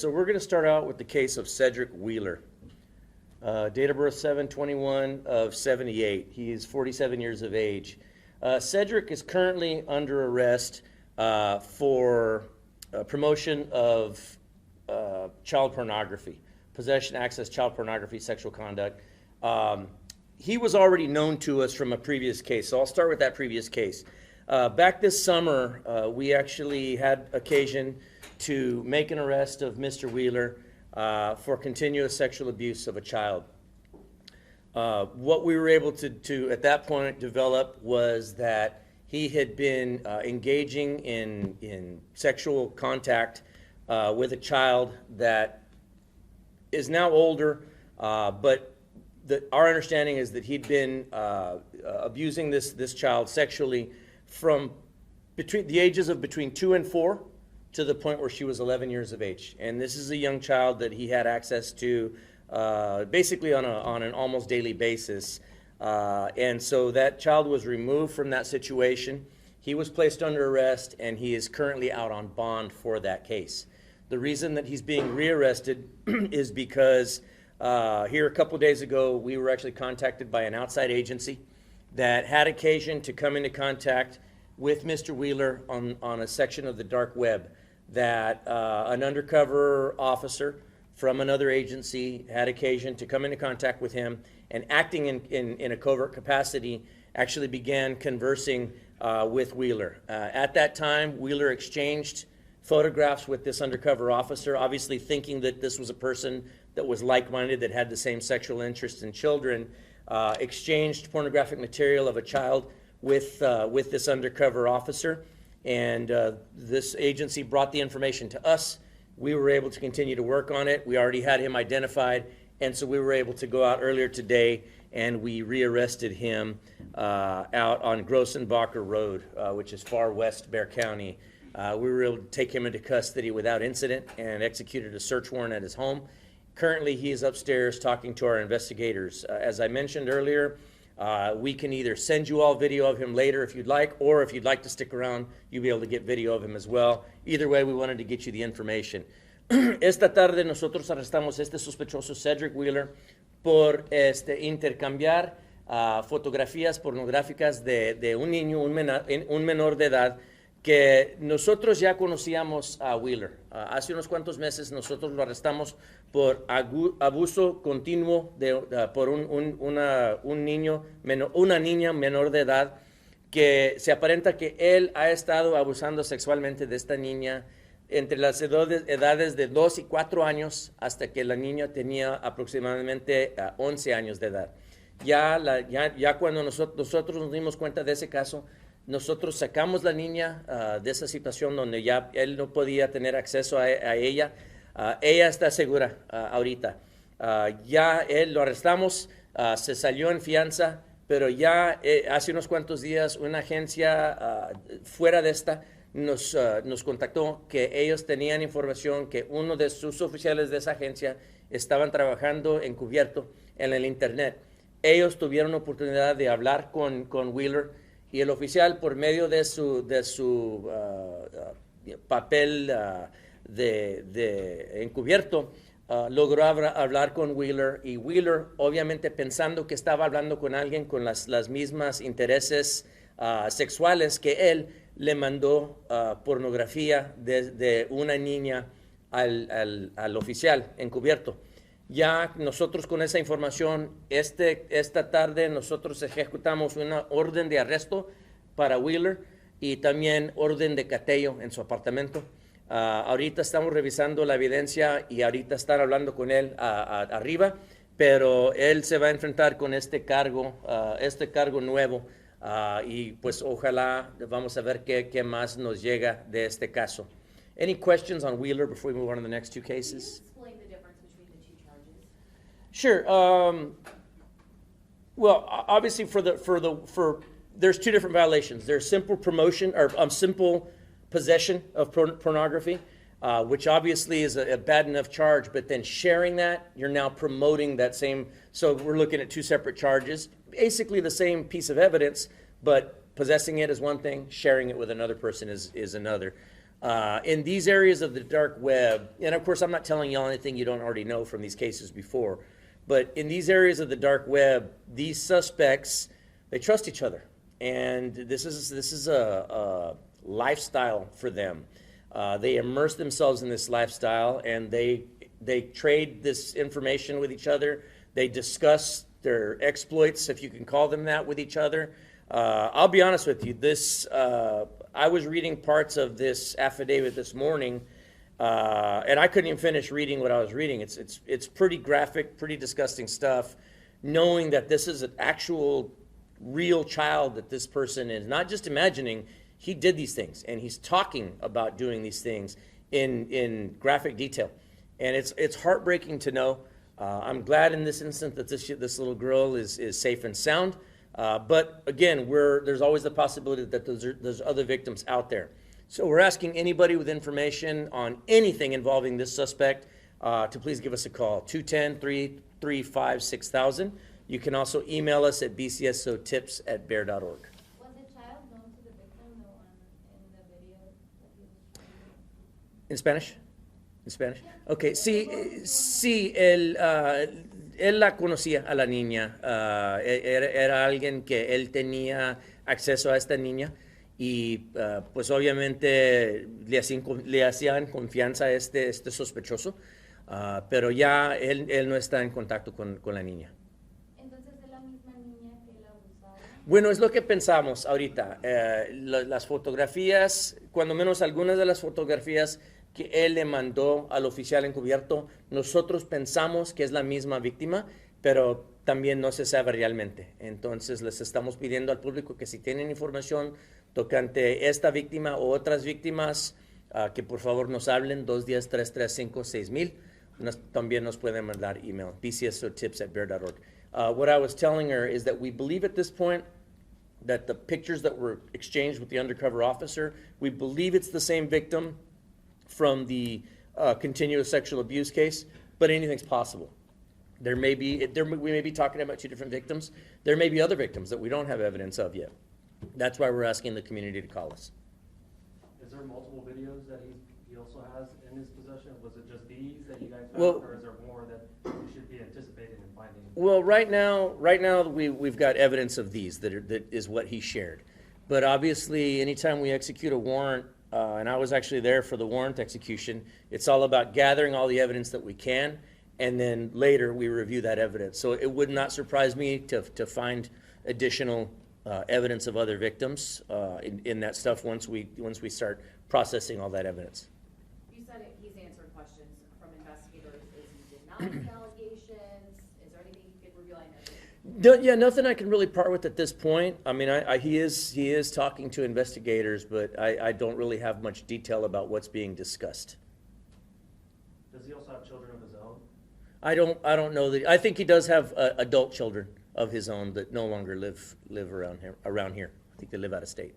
So we're going to start out with the case of Cedric Wheeler. Date of birth 7/21 of 78. He is 47 years of age. Cedric is currently under arrest for promotion of child pornography, possession, access, child pornography, sexual conduct. He was already known to us from a previous case, so I'll start with that previous case. Back this summer, we actually had occasion to make an arrest of Mr. Wheeler for continuous sexual abuse of a child. What we were able to at that point develop was that he had been engaging in sexual contact with a child that is now older, but our understanding is that he'd been abusing this child sexually from between the ages of between 2 and 4 to the point where she was 11 years of age. And this is a young child that he had access to basically on an almost daily basis. And so that child was removed from that situation. He was placed under arrest, and he is currently out on bond for that case. The reason that he's being rearrested is because here a couple days ago, we were actually contacted by an outside agency that had occasion to come into contact with Mr. Wheeler on a section of the dark web, that an undercover officer from another agency had occasion to come into contact with him, and acting in a covert capacity actually began conversing with Wheeler. At that time, Wheeler exchanged photographs with this undercover officer, obviously thinking that this was a person that was like-minded, that had the same sexual interest in children, exchanged pornographic material of a child with this undercover officer. And this agency brought the information to us. We were able to continue to work on it. We already had him identified, and so we were able to go out earlier today, and we rearrested him out on Grossenbacher Road, which is far west Bexar County. We were able to take him into custody without incident and executed a search warrant at his home. Currently, he is upstairs talking to our investigators. As I mentioned earlier, we can either send you all video of him later if you'd like, or if you'd like to stick around, you'll be able to get video of him as well. Either way, we wanted to get you the information. Esta tarde nosotros arrestamos a este sospechoso Cedric Wheeler por intercambiar fotografías pornográficas de un niño, un menor de edad, que nosotros ya conocíamos a Wheeler. Hace unos cuantos meses nosotros lo arrestamos por abuso continuo por un niño, una niña menor de edad, que se aparenta que él ha estado abusando sexualmente de esta niña entre las edades de 2 y 4 años hasta que la niña tenía aproximadamente 11 años de edad. Ya cuando nosotros nos dimos cuenta de ese caso, nosotros sacamos la niña de esa situación donde ya él no podía tener acceso a ella. Ella está segura ahorita. Ya él lo arrestamos, se salió en fianza, pero ya hace unos cuantos días una agencia fuera de esta nos contactó que ellos tenían información que uno de sus oficiales de esa agencia estaban trabajando encubierto en el internet. Ellos tuvieron oportunidad de hablar con Wheeler, y el oficial, por medio de su papel de encubierto, logró hablar con Wheeler, y Wheeler, obviamente pensando que estaba hablando con alguien con las mismas intereses sexuales que él, le mandó pornografía de una niña al oficial encubierto. Ya nosotros con esa información, esta tarde nosotros ejecutamos una orden de arresto para Wheeler y también orden de cateo en su apartamento. Ahorita estamos revisando la evidencia y ahorita están hablando con él arriba, pero él se va a enfrentar con este cargo nuevo, y pues ojalá vamos a ver qué más nos llega de este caso. Any questions on Wheeler before we move on to the next two cases? Sure. Well, obviously, there's two different violations. There's simple promotion or simple possession of pornography, which obviously is a bad enough charge. But then sharing that, you're now promoting that same. So we're looking at two separate charges, basically the same piece of evidence, but possessing it is one thing, sharing it with another person is another. In these areas of the dark web, and of course I'm not telling y'all anything you don't already know from these cases before, but in these areas of the dark web, these suspects, they trust each other. And this is a lifestyle for them. They immerse themselves in this lifestyle, and they trade this information with each other. They discuss their exploits, if you can call them that, with each other. I'll be honest with you, I was reading parts of this affidavit this morning, and I couldn't even finish reading what I was reading. It's pretty graphic, pretty disgusting stuff, knowing that this is an actual real child that this person is not just imagining. He did these things, and he's talking about doing these things in graphic detail. And it's heartbreaking to know. I'm glad in this instance that this little girl is safe and sound. But again, there's always the possibility that there's other victims out there. So we're asking anybody with information on anything involving this suspect to please give us a call, 210-335-6000. You can also email us at bcsotips@bear.org. Was the child known to the victim though in the video that he was showing? In Spanish? In Spanish? Okay, sí, él la conocía a la niña. Era alguien que él tenía acceso a esta niña y pues obviamente le hacían confianza a este sospechoso, pero ya él no está en contacto con la niña. Entonces es la misma niña que él abusaba. Bueno, es lo que pensamos ahorita. Las fotografías, cuando menos algunas de las fotografías que él le mandó al oficial encubierto, nosotros pensamos que es la misma víctima, pero también no se sabe realmente. Entonces les estamos pidiendo al público que si tienen información tocante esta víctima o otras víctimas, que por favor nos hablen, 210-335-6000. También nos pueden mandar email, bcsotips@bear.org. What I was telling her is that we believe at this point that the pictures that were exchanged with the undercover officer, we believe it's the same victim from the continuous sexual abuse case, but anything's possible. We may be talking about two different victims. There may be other victims that we don't have evidence of yet. That's why we're asking the community to call us. Is there multiple videos that he also has in his possession? Was it just these that you guys found, Well, or is there more that we should be anticipating and finding? Well, right now we've got evidence of these that is what he shared. But obviously, anytime we execute a warrant, and I was actually there for the warrant execution, it's all about gathering all the evidence that we can, and then later we review that evidence. So it would not surprise me to find additional evidence of other victims in that stuff once we start processing all that evidence. You said he's answered questions from investigators. Is he denying the allegations? Is there anything you could reveal? I know. Yeah, nothing I can really part with at this point. I mean, he is talking to investigators, but I don't really have much detail about what's being discussed. Does he also have children of his own? I don't know that. I think he does have adult children of his own that no longer live around here. I think they live out of state.